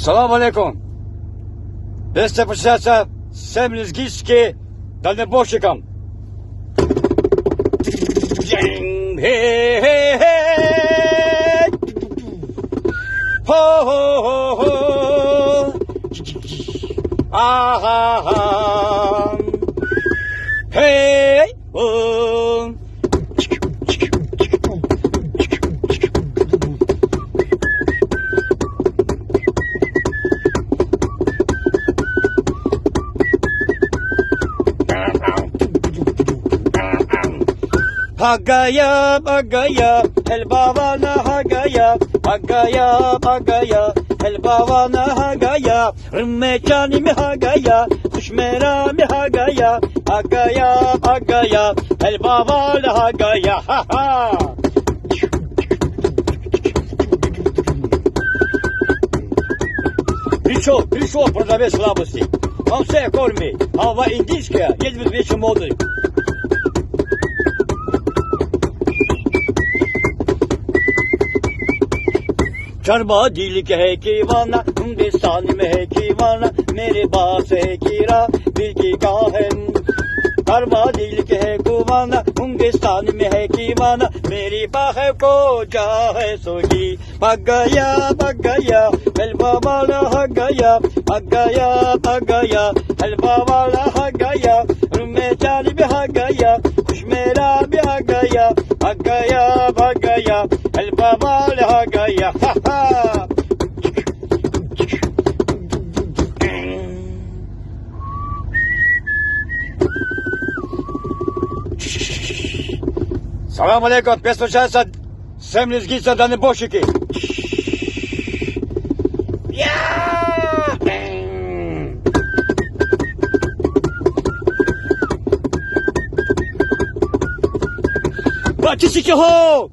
Салам алейкум. Вие посещается семлизгийски дальнобойщикам. Хо-хо-хо-хо. Aha. Hey. Hagaya, hagaya, el bavana hagaya, hagaya, hagaya, el bavana hagaya, rımmekani mi hagaya, kuşmera mi hagaya, hagaya, hagaya, el bavana hagaya, ha ha. Пришел продавец слабости. Он все кормит. Халва индийская, едет вещи моды. चरबा दिल के है कीवाना हिंदुस्तान में है कीवाना मेरे पास है कीरा दिल की का है चरबा दिल के है कुवाना हिंदुस्तान में है कीवाना मेरी बाह को जा है सोगी भाग गया हलवा वाला भाग गया हलवा वाला भाग गया में चाली भी भाग गया खुश मेरा भी भाग गया हलवा वाला भाग गया हा हा. Салам алейкум, постучаться семлизгийцы дальнобойщики. Бачите чего?